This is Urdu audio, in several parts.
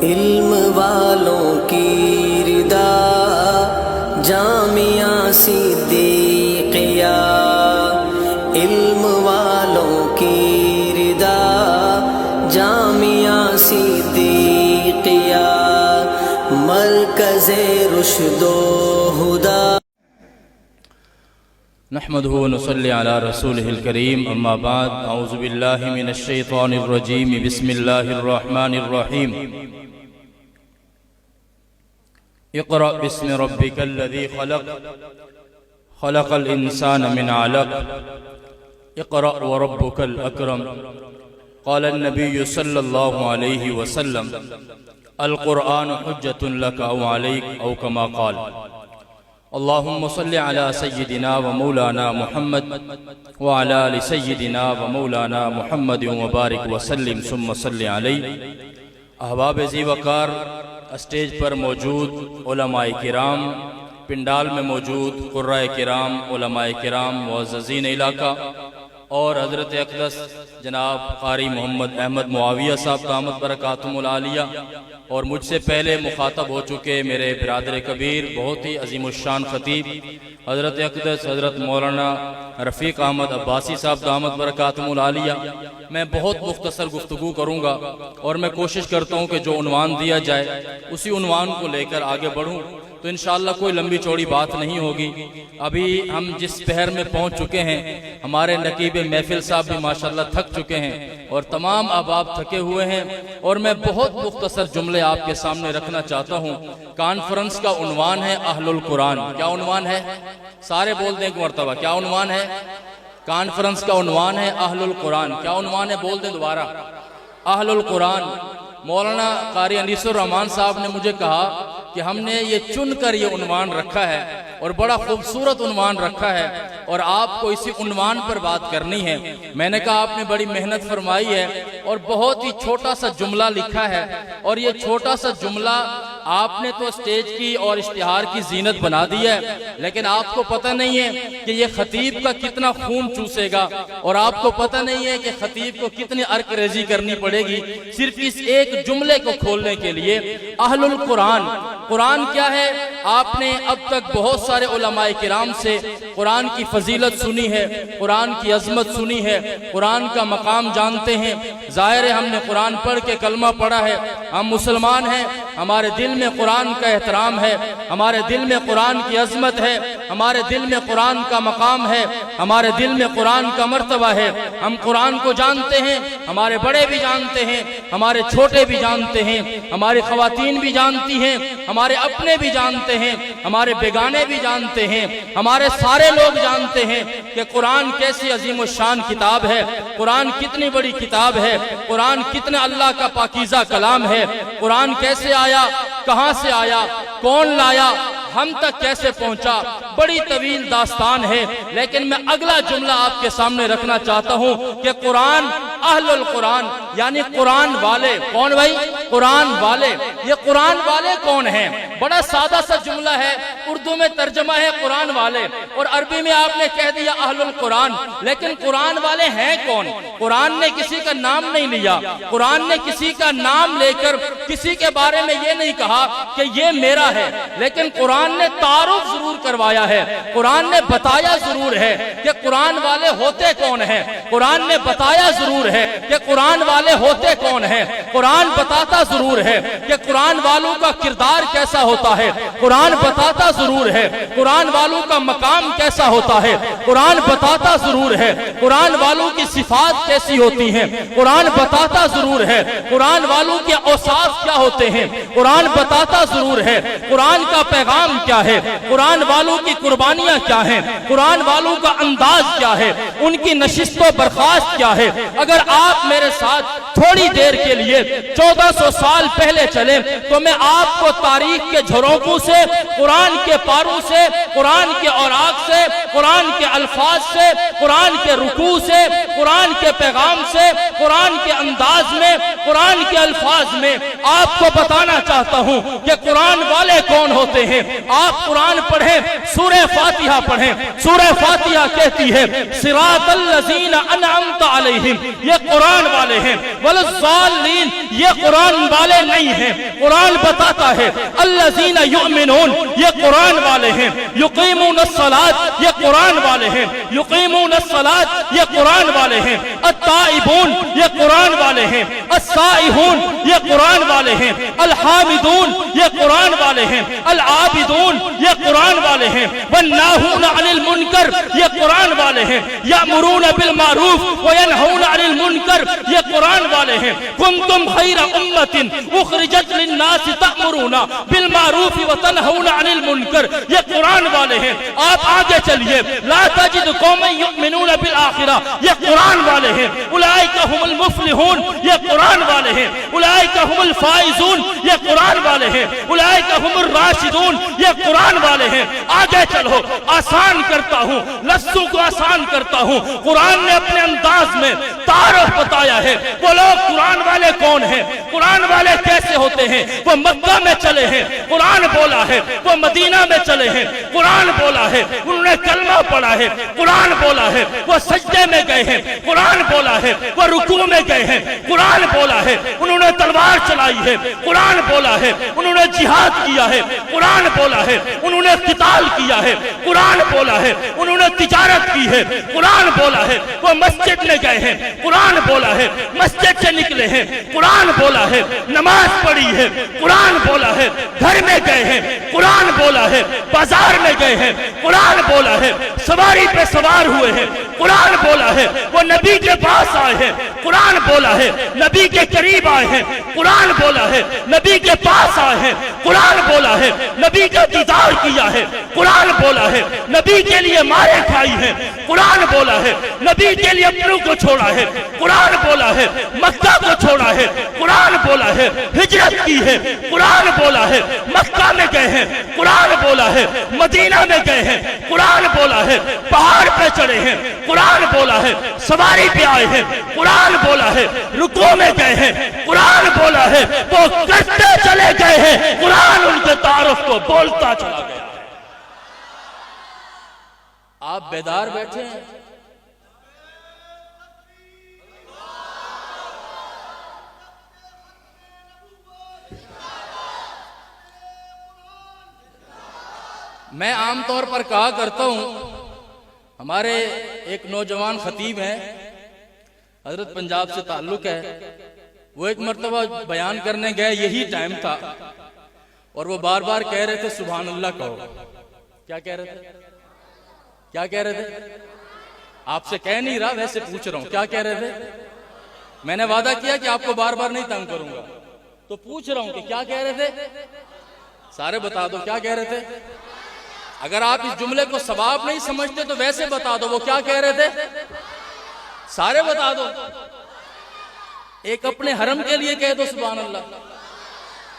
علم والوں کی ردا جامعہ صدیقیہ، علم والوں کی ردا جامعہ صدیقیہ، مرکز رشد و ہدا۔ نحمده ونصلي على رسوله الكريم، اما بعد، اعوذ بالله من الشيطان الرجيم، بسم الله الرحمن الرحيم۔ اقرأ باسم ربك الذي خلق، خلق الإنسان من علق، اقرأ وربك الأكرم۔ قال النبي صلى الله عليه وسلم: القرآن حجة لك أو عليك، أو كما قال۔ اللهم صل على سيدنا ومولانا محمد وعلى آل سيدنا ومولانا محمد وبارك وسلم ثم صل عليه۔ احباب ذی وقار، اسٹیج پر موجود علماء کرام، پنڈال میں موجود قرائے کرام، علماء کرام، معززین علاقہ، اور حضرت اقدس جناب قاری محمد احمد معاویہ صاحب دامت برکاتہم العالیہ، اور مجھ سے پہلے مخاطب ہو چکے میرے برادر کبیر، بہت ہی عظیم الشان خطیب حضرت اقدس حضرت مولانا رفیق احمد عباسی صاحب دامت برکاتہم العالیہ، میں بہت مختصر گفتگو کروں گا، اور میں کوشش کرتا ہوں کہ جو عنوان دیا جائے اسی عنوان کو لے کر آگے بڑھوں، تو انشاءاللہ کوئی لمبی چوڑی بات نہیں ہوگی۔ ابھی ہم جس پہر میں پہنچ چکے ہیں، ہمارے نقیب محفل صاحب بھی ماشاءاللہ تھک چکے ہیں، اور تمام احباب تھکے ہوئے ہیں، اور میں بہت مختصر جملے آپ کے سامنے رکھنا چاہتا ہوں۔ کانفرنس کا عنوان ہے اہل القرآن۔ کیا عنوان ہے؟ سارے بول دیں ایک مرتبہ، کیا عنوان ہے؟ کانفرنس کا عنوان ہے اہل القرآن۔ کیا عنوان ہے؟ بول دیں دوبارہ، اہل القرآن۔ مولانا قاری انیس الرحمان صاحب نے مجھے کہا کہ ہم نے یہ چن کر یہ عنوان رکھا ہے، اور بڑا خوبصورت عنوان رکھا ہے، اور آپ کو اسی عنوان پر بات کرنی ہے۔ میں نے کہا آپ نے بڑی محنت فرمائی ہے، اور بہت ہی چھوٹا سا جملہ لکھا ہے، اور یہ چھوٹا سا جملہ آپ نے تو اسٹیج کی اور اشتہار کی زینت بنا دی ہے، لیکن آپ کو پتہ نہیں ہے کہ یہ خطیب کا کتنا خون چوسے گا، اور آپ کو پتہ نہیں ہے کہ خطیب کو کتنی عرق ریزی کرنی پڑے گی صرف اس ایک جملے کو کھولنے کے لیے۔ اہل القرآن، قرآن کیا ہے؟ آپ نے اب تک بہت سارے علماء کرام سے قرآن کی فضیلت سنی ہے، قرآن کی عظمت سنی ہے، قرآن کا مقام جانتے ہیں۔ ظاہر ہے ہم نے قرآن پڑھ کے کلمہ پڑھا ہے، ہم مسلمان ہیں، ہمارے دل میں قرآن کا احترام ہے، ہمارے دل میں قرآن کی عظمت ہے، ہمارے دل میں قرآن کا مقام ہے، ہمارے دل میں قرآن کا مرتبہ ہے۔ ہم قرآن کو جانتے ہیں، ہمارے بڑے بھی جانتے ہیں، ہمارے چھوٹے بھی جانتے ہیں، ہماری خواتین بھی جانتی ہیں، ہمارے اپنے بھی جانتے ہیں، ہمارے بیگانے بھی جانتے ہیں، ہمارے سارے لوگ جانتے ہیں کہ قرآن کیسی عظیم الشان کتاب ہے، قرآن کتنی بڑی کتاب ہے، قرآن کتنا اللہ کا پاکیزہ کلام ہے، قرآن کیسے آیا، کہاں سے آیا، کون لایا، ہم تک کیسے پہنچا، بڑی طویل داستان ہے، لیکن میں اگلا جملہ آپ کے سامنے رکھنا چاہتا ہوں کہ قرآن، اہل القرآن یعنی قرآن والے۔ کون بھائی؟ قرآن والے۔ یہ قرآن والے کون ہیں؟ بڑا سادہ سا جملہ ہے، اردو میں ترجمہ ہے قرآن والے، اور عربی میں آپ نے کہہ دیا اہل القرآن، لیکن قرآن والے ہیں کون؟ قرآن نے کسی کا نام نہیں لیا، قرآن نے کسی کا نام لے کر کسی کے بارے میں یہ نہیں کہا کہ یہ میرا ہے، لیکن قرآن نے تعارف ضرور کروایا ہے، قرآن نے بتایا ضرور ہے کہ قرآن والے ہوتے کون ہیں، قرآن نے بتایا ضرور ہے کہ قرآن والے ہوتے کون ہیں، قرآن بتاتا ضرور ہے کہ قرآن والوں کا کردار کیسا ہوتا ہے، قرآن بتاتا ضرور ہے قرآن والوں کا مقام کیسا ہوتا ہے، قرآن بتاتا ضرور ہے قرآن والوں کی صفات کیسی ہوتی ہیں، قرآن بتاتا ضرور ہے قرآن والوں کے اوصاف کیا ہوتے ہیں، قرآن بتاتا ضرور ہے قرآن کا پیغام کیا ہے، قرآن والوں کی قربانیاں کیا ہیں، قرآن والوں کا انداز کیا ہے، ان کی نشست و برخاست کیا ہے۔ اگر آپ میرے ساتھ تھوڑی دیر کے لیے 1400 سال پہلے چلیں تو میں آپ کو تاریخ کے جھروکوں سے، قرآن کے پاروں سے، قرآن کے اوراق سے، قرآن کے الفاظ سے، قرآن کے رکوع سے، قرآن کے پیغام سے، قرآن کے انداز میں، قرآن کے الفاظ میں آپ کو بتانا چاہتا ہوں کہ قرآن والے کون ہوتے ہیں۔ آپ قرآن پڑھیں، سورہ فاتحہ پڑھیں۔ سورہ فاتحہ کہتی ہے صراط الذین انعمت علیہم، یہ قرآن والے ہیں، والضالین، یہ قرآن والے نہیں ہیں۔ قرآن بتاتا ہے الذین یؤمنون، یہ قرآن والے ہیں، یقیمون الصلاۃ، یہ قرآن والے ہیں، یقیمون الصلاۃ، یہ قرآن والے ہیں، التائبون، یہ قرآن والے ہیں، السائحون، یہ قرآن والے ہیں، الحامدون، یہ قرآن والے ہیں، العابدون، یہ قرآن والے ہیں، والناہون عن المنکر، یہ قرآن والے ہیں، یأمرون بالمعروف وینہون عن المنکر، یہ قرآن والے ہیں، کنتم خیر امت اخرجت للناس تأمرون بالمعروف وتنہون عن المنکر، یہ قرآن والے ہیں۔ آپ آگے چلیے، لا تجد قوما یؤمنون بالآخرہ، یہ قرآن والے ہیں، اولئک هم المفلحون، یہ قرآن والے ہیں، اولئک هم الفائزون، یہ قرآن والے ہیں، اولئک هم الراشدون، یہ قرآن والے ہیں۔ آگے چلو، آسان کرتا ہوں، لفظوں کو آسان کرتا ہوں۔ قرآن نے اپنے انداز میں تعارف بتایا ہے، وہ لوگ قرآن والے کون ہیں، قرآن والے کیسے ہوتے ہیں۔ وہ مکہ میں چلے ہیں، قرآن بولا ہے، وہ مدینہ میں چلے ہیں، قرآن بولا ہے، انہوں نے کلمہ پڑھا ہے، قرآن بولا ہے، وہ سجدے میں گئے ہیں، قرآن بولا ہے، وہ رکوع میں گئے ہیں، قرآن بولا ہے، انہوں نے تلوار چلائی ہے، قرآن بولا ہے، انہوں نے جہاد کیا ہے، قرآن بولا ہے، انہوں نے قتال کیا ہے، قرآن بولا ہے، انہوں نے تجارت کی ہے، قرآن بولا ہے، وہ مسجد میں گئے ہیں، قرآن بولا ہے، مسجد سے نکلے ہیں، قرآن بولا ہے، نماز پڑھی ہے، قرآن بولا ہے، گھر میں گئے ہیں، قرآن بولا ہے، بازار میں گئے ہیں، قرآن بولا ہے، سواری پہ سوار ہوئے ہیں، قرآن بولا ہے، وہ نبی کے پاس آئے ہیں، قرآن بولا ہے، نبی کے قریب آئے ہیں، قرآن بولا ہے، نبی کے پاس آئے ہیں، قرآن بولا ہے، نبی کا دیدار کیا ہے، قرآن بولا ہے، نبی کے لیے مارے کھائی ہیں، قرآن بولا ہے، نبی کے لیے اپنوں کو چھوڑا ہے، قرآن بولا ہے، مکہ کو چھوڑا ہے، قرآن بولا ہے، ہجرت کی ہے، قرآن بولا ہے، مکہ میں گئے ہیں، قرآن بولا ہے، مدینہ میں گئے ہیں، قرآن بولا ہے، پہاڑ پہ چڑھے ہیں، قرآن بولا ہے، سواری پہ آئے ہیں، قرآن بولا ہے، رکوع میں گئے ہیں، قرآن بولا ہے، وہ کرتے چلے گئے ہیں، قرآن ان کے تعارف کو بولتا چلا گیا۔ آپ بیدار بیٹھے ہیں، میں عام طور پر کہا کرتا ہوں، ہمارے ایک نوجوان خطیب ہیں، حضرت پنجاب سے تعلق ہے، وہ ایک مرتبہ بیان کرنے گئے، یہی ٹائم تھا، اور وہ بار بار کہہ رہے تھے سبحان اللہ کہو۔ کیا کہہ رہے تھے؟ کیا کہہ رہے تھے؟ آپ سے کہہ نہیں رہا، ویسے پوچھ رہا ہوں، کیا کہہ رہے تھے؟ میں نے وعدہ کیا کہ آپ کو بار بار نہیں تنگ کروں گا، تو پوچھ رہا ہوں کہ کیا کہہ رہے تھے؟ سارے بتا دو کیا کہہ رہے تھے۔ اگر آپ اس جملے کو ثواب نہیں سمجھتے تو ویسے بتا دو وہ کیا کہہ رہے تھے، سارے بتا دو۔ ایک اپنے حرم کے لیے کہہ دو سبحان اللہ،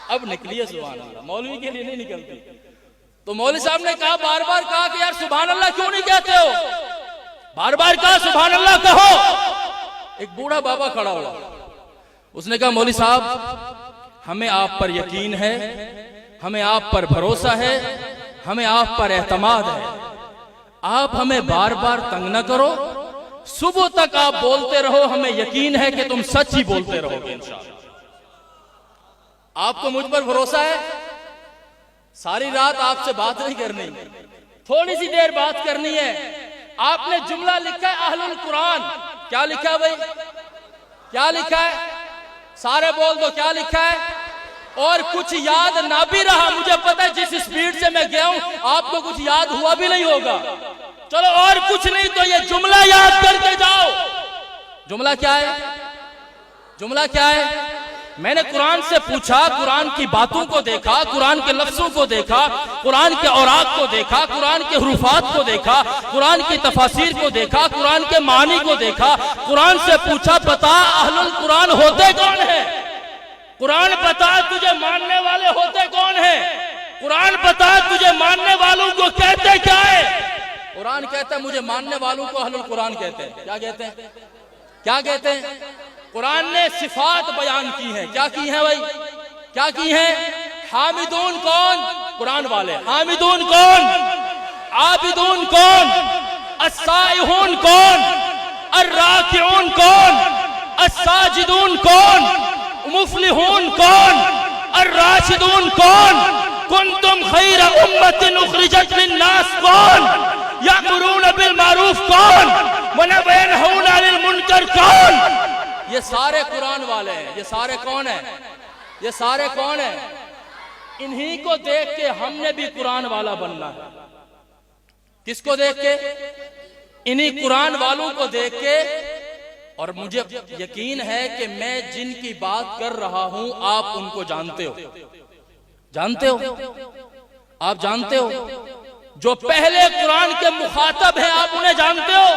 اب نکلی ہے سبحان اللہ، مولوی کے لیے نہیں نکلتی۔ تو مولوی صاحب نے کہا، بار بار کہا کہ یار سبحان اللہ کیوں نہیں کہتے ہو، بار بار کہا سبحان اللہ کہو۔ ایک بوڑھا بابا کھڑا ہوا، اس نے کہا مولوی صاحب ہمیں آپ پر یقین ہے، ہمیں آپ پر بھروسہ ہے، ہمیں آپ پر اعتماد ہے، آپ ہمیں بار بار تنگ نہ کرو، صبح تک آپ بولتے رہو، ہمیں یقین ہے کہ تم سچ ہی بولتے رہو گے انشاءاللہ۔ آپ کو مجھ پر بھروسہ ہے؟ ساری رات آپ سے بات نہیں کرنی، تھوڑی سی دیر بات کرنی ہے۔ آپ نے جملہ لکھا ہے اہل القرآن، کیا لکھا ہے بھائی؟ کیا لکھا ہے؟ سارے بول دو کیا لکھا ہے؟ اور کچھ یاد نہ بھی رہا، مجھے پتہ ہے جس سپیڈ سے میں گیا ہوں آپ کو کچھ یاد ہوا بھی نہیں ہوگا، چلو اور کچھ نہیں تو یہ جملہ یاد کر کے جاؤ۔ جملہ کیا ہے؟ جملہ کیا ہے؟ میں نے قرآن سے پوچھا، قرآن کی باتوں کو دیکھا، قرآن کے لفظوں کو دیکھا، قرآن کے اوراق کو دیکھا، قرآن کے حروفات کو دیکھا، قرآن کی تفاسیر کو دیکھا، قرآن کے معنی کو دیکھا، قرآن سے پوچھا بتا اہل القرآن ہوتے کون ہیں؟ قرآن بتا تجھے ماننے والے ہوتے کون ہیں؟ قرآن بتا تجھے ماننے والوں کو کہتے کیا ہے؟ قرآن کہتا ہے مجھے ماننے والوں کو اہل القرآن کہتے ہیں۔ کیا کہتے ہیں؟ کیا کہتے ہیں؟ قرآن نے صفات بیان کی ہیں۔ کیا کی ہیں بھائی؟ کیا کی ہیں؟ حامدون کون؟ قرآن والے۔ حامدون کون؟ عابدون کون؟ السائحون کون؟ الراکعون کون؟ الساجدون کون؟ مفلحون کون؟ الراشدون کون؟ کنتم خیر امت اخرجت للناس کون؟ یأمرون بالمعروف کون؟ وینہون عن المنکر کون؟ یہ سارے قرآن والے ہیں۔ یہ سارے کون ہیں؟ یہ سارے کون ہیں؟ انہی کو دیکھ کے ہم نے بھی قرآن والا بننا ہے۔ کس کو دیکھ کے؟ انہی قرآن والوں کو دیکھ کے۔ اور مجھے یقین ہے کہ میں جن کی بات کر رہا ہوں آپ ان کو جانتے ہو۔ جانتے ہو؟ آپ جانتے ہو؟ جو پہلے قرآن کے مخاطب ہیں آپ انہیں جانتے ہو؟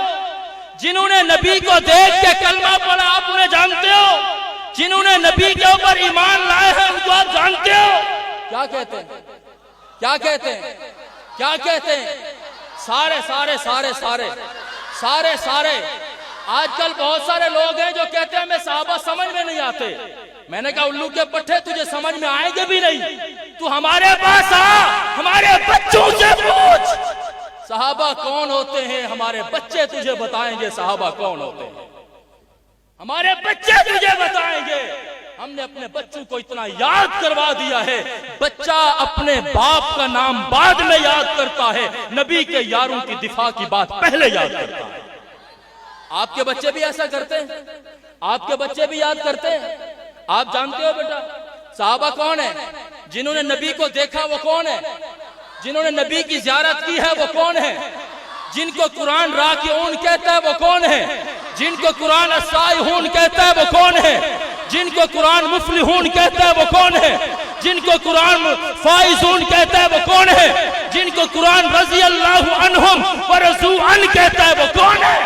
جنہوں نے نبی کو دیکھ کے کلمہ پڑھا آپ انہیں جانتے ہو؟ جنہوں نے نبی کے اوپر ایمان لائے ہیں ان کو آپ جانتے ہو؟ کیا کہتے ہیں؟ کیا کہتے ہیں؟ کیا کہتے ہیں؟ سارے سارے سارے سارے سارے سارے آج کل بہت سارے لوگ ہیں جو کہتے ہیں ہمیں صحابہ سمجھ میں نہیں آتے۔ میں نے کہا الو کے پٹھے تجھے سمجھ میں آئیں گے بھی نہیں، تو ہمارے پاس آ، ہمارے بچوں سے پوچھ صحابہ کون ہوتے ہیں، ہمارے بچے تجھے بتائیں گے صحابہ کون ہوتے ہیں، ہمارے بچے تجھے بتائیں گے۔ ہم نے اپنے بچوں کو اتنا یاد کروا دیا ہے، بچہ اپنے باپ کا نام بعد میں یاد کرتا ہے، نبی کے یاروں کی دفاع کی بات پہلے یاد کرتا ہے۔ آپ کے بچے بھی ایسا کرتے ہیں؟ آپ کے بچے بھی یاد کرتے ہیں؟ آپ جانتے ہو بیٹا صحابہ کون ہیں؟ جنہوں نے نبی کو دیکھا وہ کون ہے؟ جنہوں نے نبی کی زیارت کی ہے وہ کون ہے؟ جن کو قرآن راکعون کہتا ہے وہ کون ہے؟ جن کو قرآن السائحون کہتا ہے وہ کون ہے؟ جن کو قرآن مفلحون کہتا ہے وہ کون ہے؟ جن کو قرآن فائزون کہتا ہے وہ کون ہے؟ جن کو قرآن رضی اللہ عنہم ورضوا عنہ کہتا ہے وہ کون ہے؟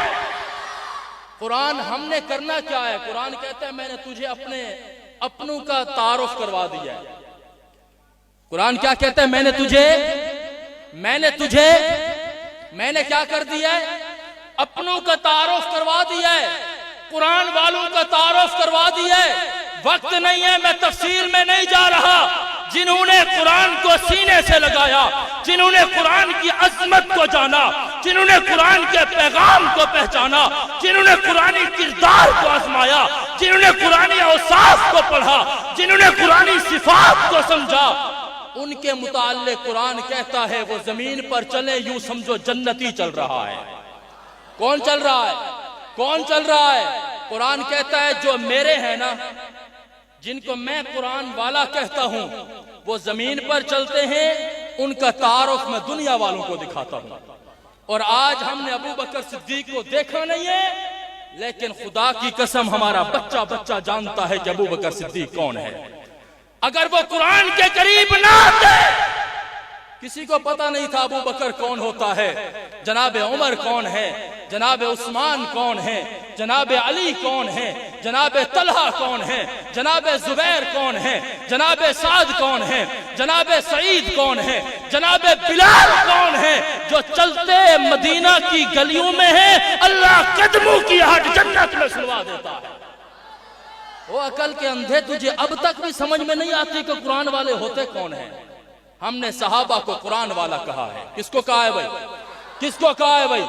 قرآن ہم نے کرنا کیا ہے؟ قرآن کہتا ہے میں نے تجھے اپنوں کا تعارف کروا دیا ہے۔ قرآن کیا کہتا ہے؟ میں نے کیا کر دیا ہے؟ اپنوں کا تعارف کروا دیا ہے، قرآن والوں کا تعارف کروا دیا ہے۔ وقت نہیں ہے، میں تفصیل میں نہیں جا رہا۔ جنہوں نے قرآن کو سینے سے لگایا، جنہوں نے قرآن کی عظمت کو جانا، جنہوں نے قرآن کے پیغام کو پہچانا، جنہوں نے قرآنی کردار کو آزمایا، جنہوں نے قرآنی اوصاف کو پڑھا، جنہوں نے قرآنی صفات کو سمجھا، ان کے متعلق قرآن کہتا ہے وہ زمین پر چلے یوں سمجھو جنتی چل رہا ہے۔ کون چل رہا ہے؟ کون چل رہا ہے؟ قرآن کہتا ہے جو میرے ہیں نا، جن کو میں قرآن والا کہتا ہوں وہ زمین پر چلتے ہیں، ان کا تعارف میں دنیا والوں کو دکھاتا ہوں۔ اور آج ہم نے ابو بکر صدیق کو دیکھا نہیں ہے، لیکن خدا کی قسم ہمارا بچہ بچہ جانتا ہے کہ ابو بکر صدیق کون ہے۔ اگر وہ قرآن کے قریب نہ آتے کسی کو پتہ نہیں تھا ابو بکر کون ہوتا ہے، جناب عمر کون ہے، جناب عثمان کون ہے، جناب علی کون ہے، جناب طلحہ کون ہے، جناب زبیر کون ہے، جناب سعد کون ہے، جناب سعید کون ہے، جناب بلال کون ہے، جو چلتے مدینہ کی گلیوں میں ہیں اللہ قدموں کی ہٹ جنت میں سلوا دیتا ہے۔ وہ عقل کے اندھے تجھے اب تک بھی سمجھ میں نہیں آتی کہ قرآن والے ہوتے کون ہیں۔ ہم نے صحابہ کو قرآن والا کہا ہے۔ کس کو کہا ہے بھائی؟ کس کو کہا ہے بھائی؟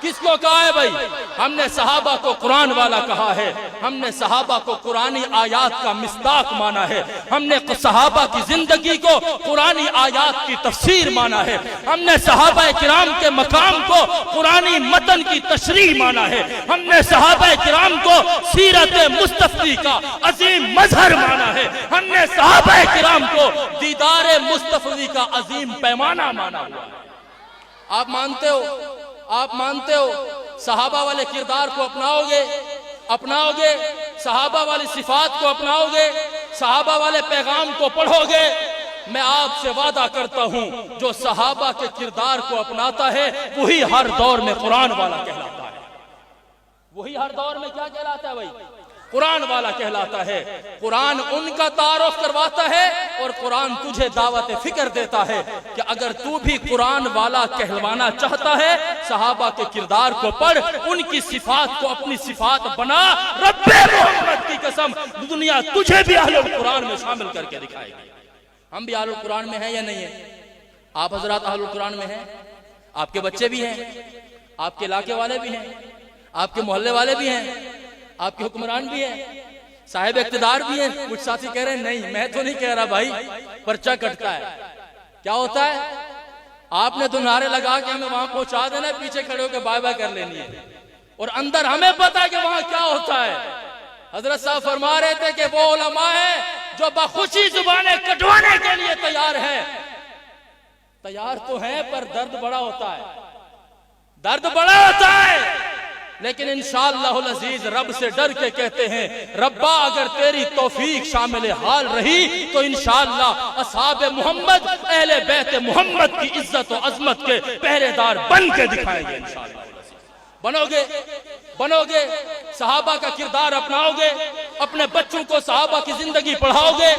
کس کو کہا ہے بھائی؟ ہم نے صحابہ کو قرآن والا کہا ہے، ہم نے صحابہ کو قرآنی آیات کا مصداق مانا ہے، ہم نے صحابہ کی زندگی کو قرآنی آیات کی تفسیر مانا ہے، ہم نے صحابہ کرام کے مقام کو قرآنی متن کی تشریح مانا ہے، ہم نے صحابہ کرام کو سیرت مصطفی کا عظیم مظہر مانا ہے، ہم نے صحابہ کرام کو دیدار مصطفی کا عظیم پیمانہ مانا ہوا ہے۔ آپ مانتے ہو؟ آپ مانتے ہو صحابہ والے کردار کو اپناؤ گے، صحابہ والی صفات کو اپناؤ گے، صحابہ والے پیغام کو پڑھو گے؟ میں آپ سے وعدہ کرتا ہوں جو صحابہ کے کردار کو اپناتا ہے وہی ہر دور میں قرآن والا کہلاتا ہے۔ وہی ہر دور میں کیا کہلاتا ہے بھائی؟ قرآن والا کہلاتا ہے۔ قرآن ان کا تعارف کرواتا ہے اور قرآن تجھے دعوت فکر دیتا ہے کہ اگر تو بھی قرآن والا کہلوانا چاہتا ہے، صحابہ کے کردار کو پڑھ، ان کی صفات کو اپنی صفات بنا، رب محمد کی قسم دنیا تجھے بھی اہل القرآن میں شامل کر کے دکھائے گی۔ ہم بھی اہل القرآن میں ہیں یا نہیں ہیں؟ آپ حضرات اہل القرآن میں ہیں؟ آپ کے بچے بھی ہیں، آپ کے علاقے والے بھی ہیں، آپ کے محلے والے بھی ہیں، آپ کے حکمران بھی ہیں، صاحب اقتدار بھی ہیں۔ کچھ ساتھی کہہ رہے ہیں نہیں، میں تو نہیں کہہ رہا بھائی، پرچہ کٹتا ہے۔ کیا ہوتا ہے؟ آپ نے تو نعرے لگا کے ہمیں وہاں پہنچا دینا ہے، پیچھے کھڑے ہو کے بائے بائے کر لینی ہے، اور اندر ہمیں پتا ہے کہ وہاں کیا ہوتا ہے۔ حضرت صاحب فرما رہے تھے کہ وہ علماء ہیں جو بخوشی زبانیں کٹوانے کے لیے تیار ہیں۔ تیار تو ہیں پر درد بڑا ہوتا ہے، درد بڑا ہوتا ہے، لیکن انشاءاللہ العزیز رب سے ڈر کے کہتے ہیں، ربا اگر تیری توفیق شامل حال رہی تو انشاءاللہ اصحاب محمد، اہل بیت محمد کی عزت و عظمت کے پہرے دار بن کے دکھائیں گے انشاءاللہ العزیز۔ بنو گے، صحابہ کا کردار اپناؤ گے، اپنے بچوں کو صحابہ کی زندگی پڑھاؤ گے،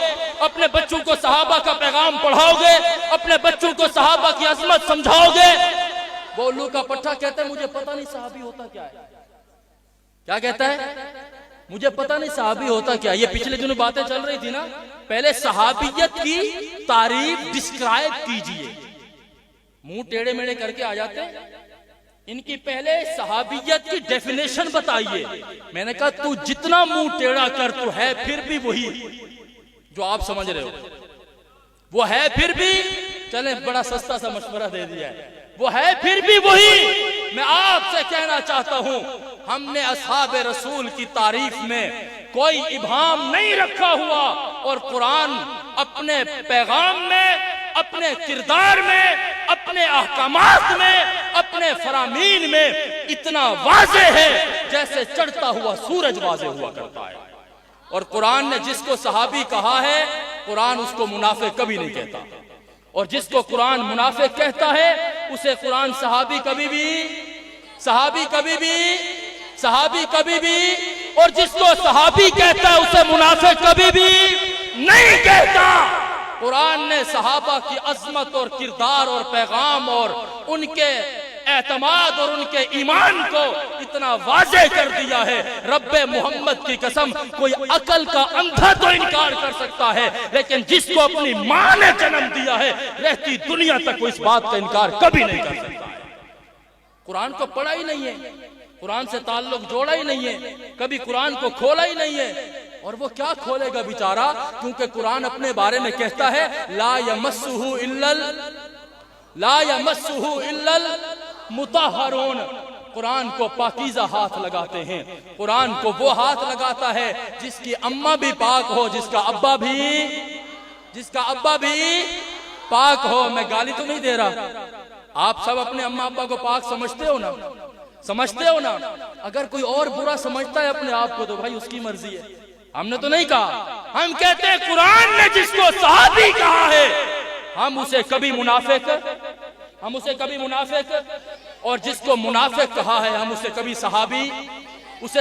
اپنے بچوں کو صحابہ کا پیغام پڑھاؤ گے، اپنے بچوں کو صحابہ کی عظمت سمجھاؤ گے۔ وہ الو کا پٹھا کہتا ہے مجھے پتہ نہیں صحابی ہوتا کیا ہے۔ کیا کہتا ہے؟ مجھے پتہ نہیں صحابی ہوتا کیا ہے۔ یہ پچھلے دنوں باتیں چل رہی تھی نا، پہلے صحابیت کی تعریف ڈسکرائب کیجئے۔ منہ ٹیڑے میڑے کر کے آ جاتے ہیں، ان کی پہلے صحابیت کی ڈیفینیشن بتائیے۔ میں نے کہا تو جتنا منہ ٹیڑا کر تو ہے پھر بھی وہی جو آپ سمجھ رہے ہو، وہ ہے پھر بھی، چلیں بڑا سستا سا مشورہ دے دیا ہے، وہ ہے پھر بھی وہی۔ میں آپ سے کہنا چاہتا ہوں، ہم نے اصحاب رسول کی تعریف میں کوئی ابہام نہیں رکھا ہوا، اور قرآن اپنے پیغام میں، اپنے کردار میں، اپنے احکامات میں، اپنے فرامین میں اتنا واضح ہے جیسے چڑھتا ہوا سورج واضح ہوا کرتا ہے۔ اور قرآن نے جس کو صحابی کہا ہے، قرآن اس کو منافق کبھی نہیں کہتا، اور جس کو قرآن منافق کہتا ہے اسے قرآن صحابی کبھی بھی، اور جس کو صحابی کہتا ہے اسے منافق کبھی بھی نہیں کہتا۔ قرآن نے صحابہ کی عظمت اور کردار اور پیغام اور ان کے اعتماد اور ان کے ایمان کو اتنا واضح کر دیا ہے، رب محمد کی قسم کوئی عقل کا اندھا تو انکار کر سکتا ہے، لیکن جس کو اپنی ماں نے جنم دیا ہے رہتی دنیا تک وہ اس بات کا انکار کبھی نہیں کر سکتا ہے۔ قرآن کو پڑھا ہی نہیں ہے، قرآن سے تعلق جوڑا ہی نہیں ہے، کبھی قرآن کو کھولا ہی نہیں ہے، اور وہ کیا کھولے گا بیچارہ، کیونکہ قرآن اپنے بارے میں کہتا ہے لا یمسہ الا المطہرون۔ قرآن کو پاکیزہ ہاتھ لگاتے ہیں، قرآن کو وہ ہاتھ لگاتا ہے جس کی اماں بھی پاک ہو، جس کا ابا بھی پاک ہو۔ میں گالی تو نہیں دے رہا، آپ سب اپنے اماں ابا کو پاک سمجھتے ہو نا؟ اگر کوئی اور برا سمجھتا ہے اپنے آپ کو تو بھائی اس کی مرضی ہے، ہم نے تو نہیں کہا۔ ہم کہتے ہیں قرآن نے جس کو صحابی کہا ہے ہم اسے کبھی منافق، اور جس کو منافق کہا ہے ہم اسے کبھی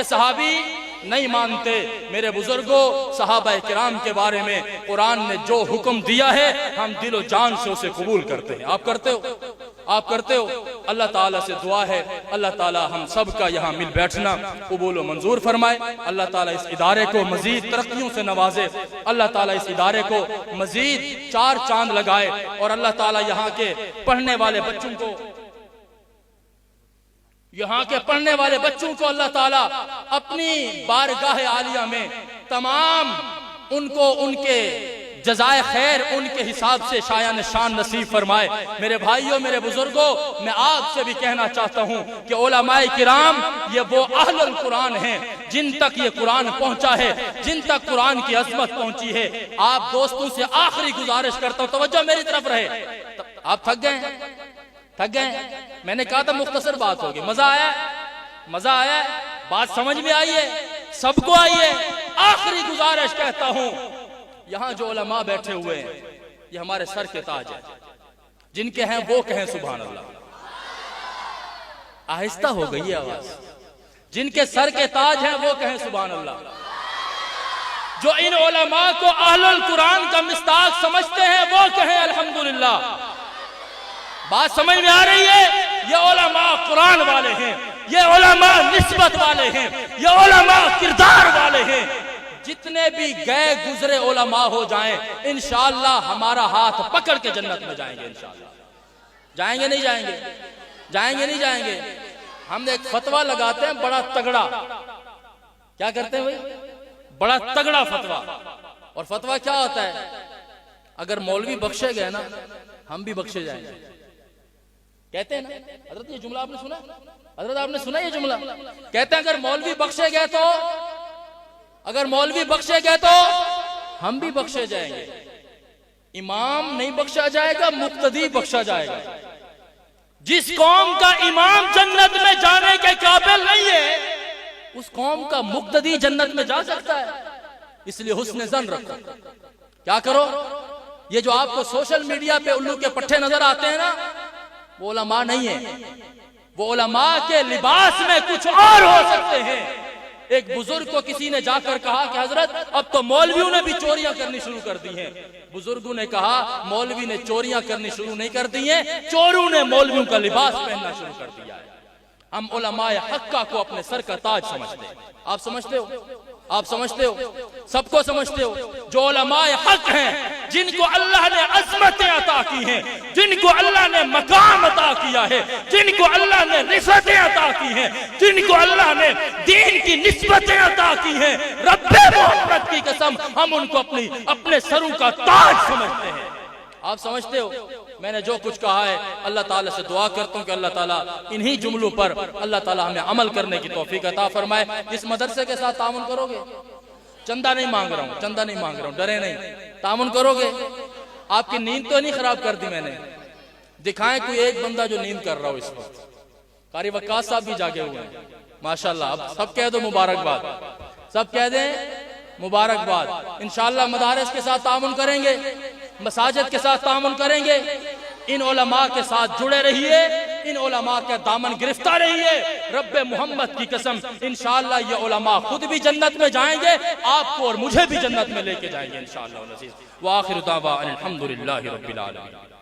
صحابی نہیں مانتے۔ میرے بزرگوں، صحابہ کرام کے بارے میں قرآن نے جو حکم دیا ہے ہم دل و جان سے اسے قبول کرتے ہیں۔ آپ کرتے ہو۔ اللہ تعالیٰ سے دعا ہے اللہ تعالیٰ ہم سب کا یہاں مل بیٹھنا قبول و منظور فرمائے، اللہ تعالیٰ اس ادارے کو مزید ترقیوں سے نوازے، اللہ تعالیٰ اس ادارے کو مزید چار چاند لگائے، اور اللہ تعالیٰ یہاں کے پڑھنے والے بچوں کو اللہ تعالیٰ اپنی بارگاہ عالیہ میں تمام ان کو ان کے جزائے خیر ان کے حساب سے شایان شان نصیب فرمائے۔ میرے بھائیوں، میرے بزرگوں، میں آپ سے بھی کہنا چاہتا ہوں کہ علماء کرام یہ وہ اہل القرآن ہیں جن تک یہ قرآن پہنچا ہے، جن تک قرآن کی عظمت پہنچی ہے۔ آپ دوستوں سے آخری گزارش کرتا ہوں، توجہ میری طرف رہے۔ آپ تھک گئے؟ میں نے کہا تھا مختصر بات ہوگی۔ مزہ آیا ہے؟ بات سمجھ میں آئی ہے؟ سب کو آئی ہے؟ آخری گزارش کہتا ہوں، یہاں جو علماء بیٹھے ہوئے ہیں یہ ہمارے سر کے تاج ہیں، جن کے ہیں وہ کہیں سبحان اللہ۔ آہستہ ہو گئی ہے آواز۔ جن کے سر کے تاج ہیں وہ کہیں سبحان اللہ۔ جو ان علماء کو اہل القرآن کا مصداق سمجھتے ہیں وہ کہیں الحمدللہ۔ بات سمجھ میں آ رہی ہے؟ یہ علماء قرآن والے ہیں، یہ علماء نسبت والے ہیں، یہ علماء کردار والے ہیں۔ جتنے بھی گئے گزرے علماء ہو جائیں انشاءاللہ ہمارا ہاتھ پکڑ کے جنت میں جائیں گے انشاءاللہ۔ جائیں گے نہیں جائیں گے؟ جائیں گے نہیں جائیں گے؟ ہم ایک فتویٰ لگاتے ہیں بڑا تگڑا، کیا کرتے ہیں بھائی؟ بڑا تگڑا فتویٰ۔ اور فتویٰ کیا ہوتا ہے؟ اگر مولوی بخشے گئے نا ہم بھی بخشے جائیں گے، کہتے ہیں نا حضرت؟ یہ جملہ آپ نے سنا؟ حضرت آپ نے سنا یہ جملہ؟ کہتے ہیں اگر مولوی بخشے گئے تو، اگر مولوی بخشے گئے تو ہم بھی بخشے جائیں گے۔ امام نہیں بخشا جائے گا، مقتدی بخشا جائے گا۔ جس قوم کا امام جنت میں جانے کے قابل نہیں ہے اس قوم کا مقتدی جنت میں جا سکتا ہے۔ اس لیے حسن ظن رکھو۔ کیا کرو؟ یہ جو آپ کو سوشل میڈیا پہ الو کے پٹھے نظر آتے ہیں نا، وہ علماء نہیں ہیں، وہ علماء کے لباس میں کچھ اور ہو سکتے ہیں۔ ایک بزرگ کو کسی نے جا کر کہا کہ حضرت اب تو مولویوں نے بھی چوریاں کرنی شروع کر دی ہیں۔ بزرگوں نے کہا مولوی نے چوریاں کرنی شروع نہیں کر دی ہیں، چوروں نے مولویوں کا لباس پہننا شروع کر دیا ہے۔ ہم علماء حقہ کو اپنے سر کا تاج سمجھتے ہیں۔ آپ سمجھتے ہو؟ آپ سمجھتے ہو؟ سب کو سمجھتے ہو؟ جو علماء حق ہیں، جن کو اللہ نے عظمتیں عطا کی ہیں، جن کو اللہ نے مقام عطا کیا ہے، جن کو اللہ نے رفعتیں عطا کی ہیں، جن کو اللہ نے دین کی نسبتیں عطا کی ہیں، رب محمد کی قسم ہم ان کو اپنے سروں کا تاج سمجھتے ہیں۔ آپ سمجھتے ہو؟ میں نے جو کچھ کہا ہے اللہ تعالیٰ سے دعا کرتا ہوں کہ اللہ تعالیٰ انہی جملوں پر اللہ تعالیٰ ہمیں عمل کرنے کی توفیق عطا فرمائے۔ اس مدرسے کے ساتھ تعاون کرو گے؟ چندہ نہیں مانگ رہا ہوں، چندہ نہیں مانگ رہا ہوں، ڈرے نہیں، تعاون کرو گے؟ آپ کی نیند تو نہیں خراب کر دی میں نے؟ دکھائیں کوئی ایک بندہ جو نیند کر رہا ہو اس وقت۔ قاری وقاص صاحب بھی جاگے ہوئے ہیں ماشاءاللہ۔ اب سب کہہ دو مبارکباد، سب کہہ دیں مبارکباد۔ انشاءاللہ مدارس کے ساتھ تعاون کریں گے، مساجد کے ساتھ تعاون کریں گے۔ ان علماء کے ساتھ جڑے رہیے، ان علماء کے دامن گرفتار رہیے۔ رب محمد کی قسم انشاءاللہ یہ علماء خود بھی جنت میں جائیں گے، آپ کو اور مجھے بھی جنت میں لے کے جائیں گے انشاءاللہ العزیز۔ وآخر دعوانا الحمدللہ رب العالمین۔